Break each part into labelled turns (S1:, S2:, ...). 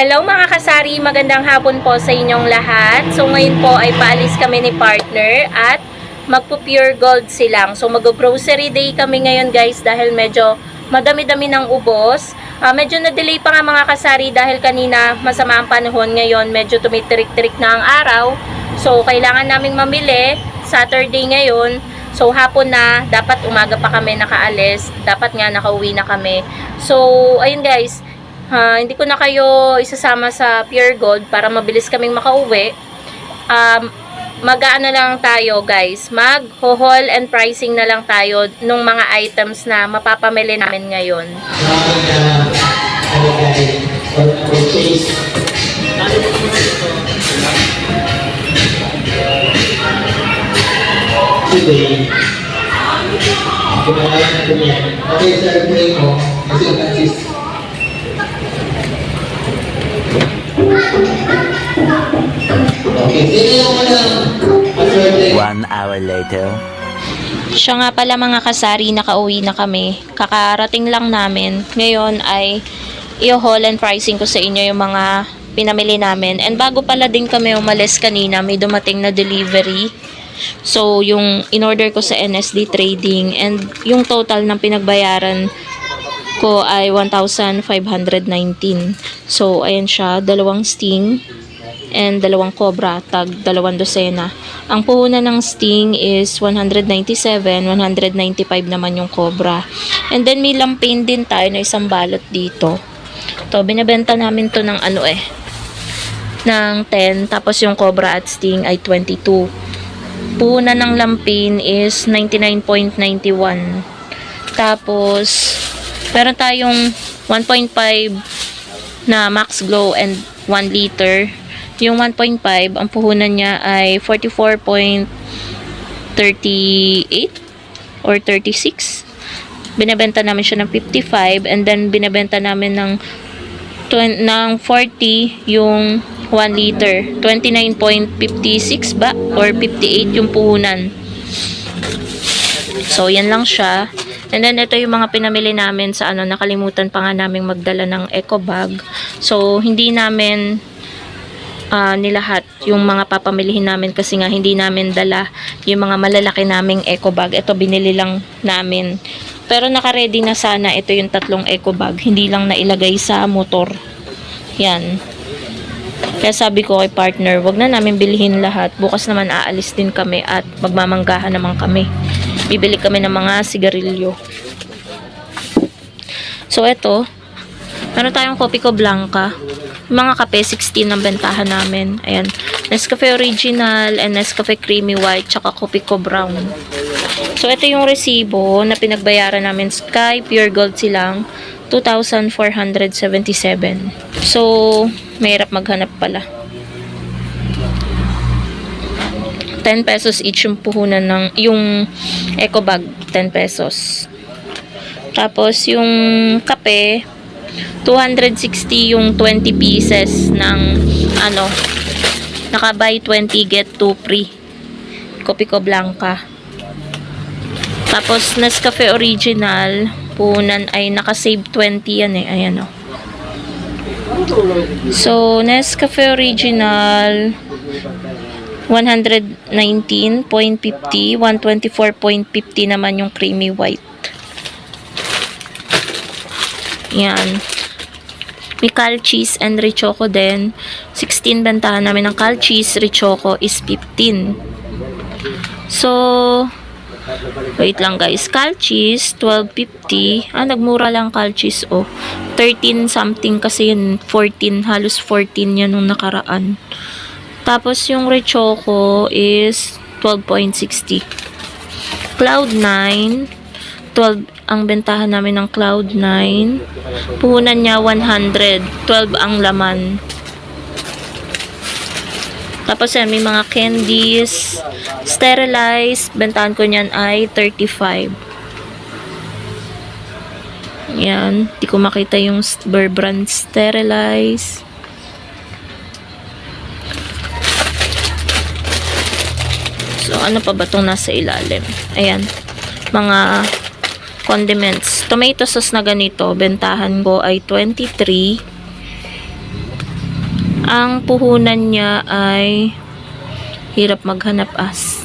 S1: Hello mga kasari, magandang hapon po sa inyong lahat. So ngayon po ay paalis kami ni partner at magpo-pure gold silang. So mag-grocery day kami ngayon guys dahil medyo madami-dami ng ubos. Medyo na-delay pa nga mga kasari dahil kanina masama ang panahon, ngayon medyo tumitirik-tirik na ang araw. So kailangan naming mamili, Saturday ngayon. So hapon na, dapat umaga pa kami nakaalis, dapat nga nakauwi na kami. So ayun guys, hindi ko na kayo isasama sa Pure Gold para mabilis kaming makauwi. Mag-aano lang tayo guys, mag-haul and pricing na lang tayo nung mga items na mapapamili namin ngayon.
S2: Today, kumakain natin yan. Okay, sir, play mo. Kasi ang Francis. Okay, sige lang mo lang.
S3: 1 hour later.
S1: Siya nga pala mga kasari, nakauwi na kami. Kakarating lang namin. Ngayon ay i-haul and pricing ko sa inyo yung mga pinamili namin. And bago pala din kami umalis kanina, may dumating na delivery. So, yung in-order ko sa NSD Trading and yung total ng pinagbayaran ko ay 1,519. So, ayan siya, dalawang Sting and dalawang Cobra, tag 2 dosena. Ang puhunan ng Sting is 197, 195 naman yung Cobra. And then may lampain din tayo na isang balot dito. To, binibenta namin to ng ng 10, tapos yung Cobra at Sting ay 22. Puhunan ng lampin is 99.91. Tapos, meron tayong 1.5 na Max Glow and 1 liter. Yung 1.5, ang puhunan niya ay 44.38 or 36. Binebenta namin siya ng 55 and then binebenta namin ng 40 yung 1 liter. 29.56 ba? Or 58 yung puhunan. So, yan lang siya. And then, ito yung mga pinamili namin sa nakalimutan pa nga naming magdala ng eco bag. So, hindi namin nilahat yung mga papamilihin namin kasi nga hindi namin dala yung mga malalaki naming eco bag. Ito, binili lang namin. Pero naka-ready na sana ito yung 3 eco bag. Hindi lang nailagay sa motor. Yan. Kaya sabi ko kay partner, wag na namin bilhin lahat. Bukas naman aalis din kami at magmamanggahan naman kami. Bibili kami ng mga sigarilyo. So, eto. Meron tayong Copico Blanca. Mga kape, 16 ang bentahan namin. Ayan. Nescafe Original and Nescafe Creamy White tsaka Copico Brown. So, ito yung resibo na pinagbayaran namin. Sky Pure Gold silang 2,477. So, mahirap maghanap pala. 10 pesos each yung puhunan ng yung eco bag, 10 pesos. Tapos yung kape 260 yung 20 pieces ng naka buy 20 get 2 free. Copico Blanca. Tapos Nescafe Original puhunan ay naka-save 20 yan eh. Ayan o. So, Nescafe Original 119.50, 124.50 naman yung creamy white. Yan. May Cal Cheese and Richoco din. 16 bentahan namin ng Cal Cheese, Richoco is 15. So, wait lang guys. Cal Cheese, 12.50. Nagmura lang Cal Cheese, 13 something kasi yun, 14, halos 14 yan nung nakaraan. Tapos yung Richoco is 12.60. Cloud9, 12 ang bentahan namin ng Cloud9. Puhunan niya 100, 12 ang laman. Tapos yan, may mga candies, sterilized, bentahan ko niyan ay 35. Yan, di ko makita yung Bear Brand sterilized. So, ano pa ba itong nasa ilalim? Ayan, mga condiments. Tomato sauce na ganito, bentahan ko ay 23. Ang puhunan niya ay hirap maghanap as.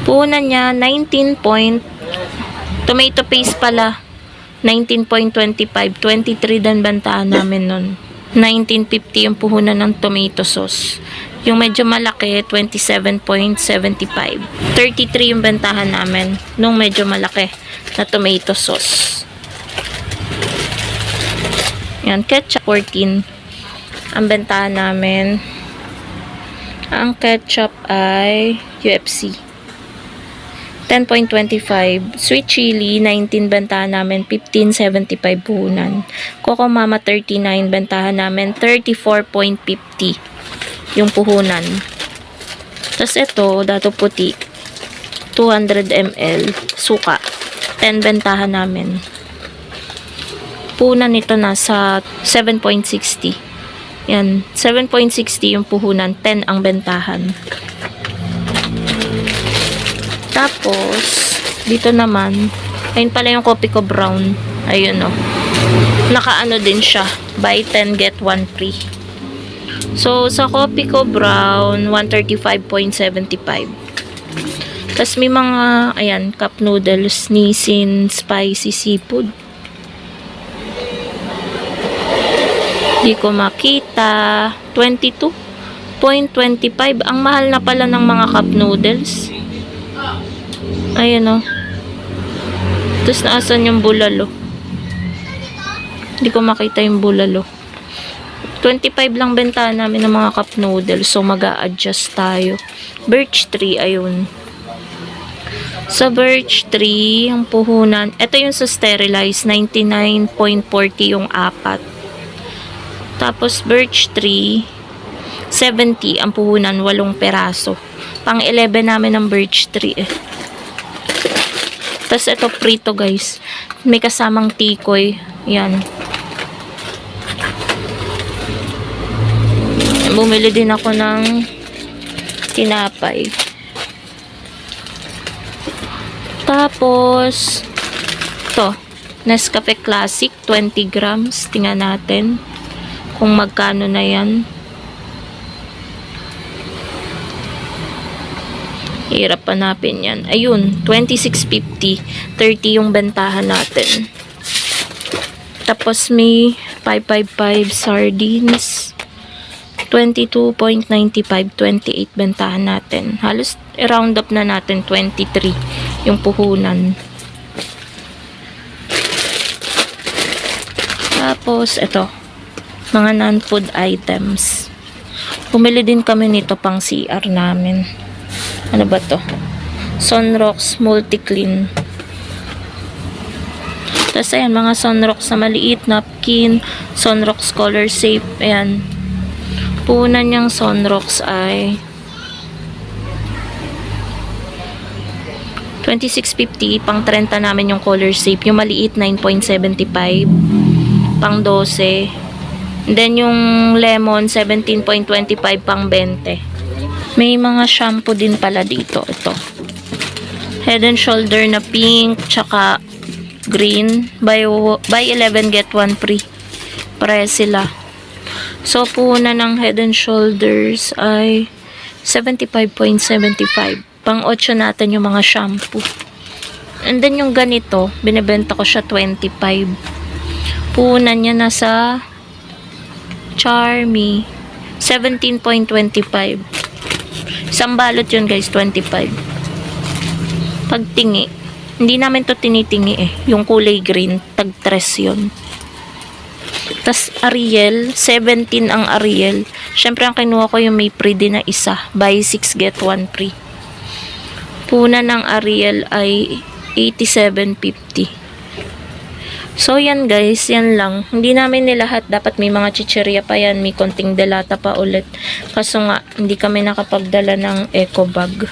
S1: Puhunan niya 19 point. Tomato paste pala 19.25. 23 dan bantaan namin nun. 19.50 yung puhunan ng tomato sauce. Yung medyo malaki, 27.75. 33 yung bentahan namin nung medyo malaki na tomato sauce. Yan, ketchup 14 ang bentahan namin. Ang ketchup ay UFC 10.25. Sweet chili 19 bentahan namin, 15.75 puhunan. Coco Mama 39 bentahan namin, 34.50 yung puhunan. Tapos ito, dato puti 200 ml suka 10 bentahan namin. Puhunan nito nasa 7.60. Yan, 7.60 yung puhunan, 10 ang bentahan. Tapos, dito naman, ayun pala yung kopi ko brown. Ayun o. Nakaano din siya. Buy 10, get 1 free. So, sa kopi ko brown, 135.75. Tapos may mga, ayan, cup noodles, Nissin Spicy Seafood. Di ko makita. 22.25. Ang mahal na pala ng mga cup noodles. Ayan o. Tapos naasan yung bulalo? Hindi ko makita yung bulalo. 25 lang bentahan namin ng mga cup noodles. So mag-a-adjust tayo. Birch tree, ayun. Sa birch tree, yung puhunan. Ito yung sa sterilize. 99.40 yung apat. Tapos birch tree, 70 ang puhunan. 8 peraso. Pang 11 namin ng birch tree eh. Tapos ito prito guys. May kasamang tikoy. Yan. Bumili din ako ng tinapay. Tapos ito. Nescafe Classic 20 grams. Tingnan natin kung magkano na yan. Hirap hanapin yan. Ayun, 26.50. 30 yung bentahan natin. Tapos may 555 sardines. 22.95. 28 bentahan natin. Halos i-round up na natin 23 yung puhunan. Tapos, ito. Mga non-food items. Bumili din kami nito pang CR namin. Ano ba to? Sunrox Multi-Clean. Tapos ayan, mga Sunrox na maliit, napkin, Sunrox Color Safe. Ayan. Puhunan niyang Sunrox ay 26.50. Pang 30 namin yung Color Safe. Yung maliit, 9.75. Pang 12. And then yung lemon, 17.25 pang 20. May mga shampoo din pala dito. Ito. Head and Shoulder na pink, tsaka green. Buy 11, get 1 free. Pare sila. So, puhunan ng Head and Shoulders ay 75.75. Pang 8 natin yung mga shampoo. And then yung ganito, binibenta ko siya 25. Puhunan niya nasa Charmy 17.25. Isang balot yun guys, 25. Pagtingi, hindi namin to tinitingi eh. Yung kulay green, tag 3 yun. Tas Ariel, 17 ang Ariel. Syempre ang kinuha ko yung may free din na isa. Buy 6, get 1 free. Puna ng Ariel ay 87.50. So, yan guys, yan lang. Hindi namin nilahat. Dapat may mga chichirya pa yan. May konting delata pa ulit. Kaso nga, hindi kami nakapagdala ng eco bag.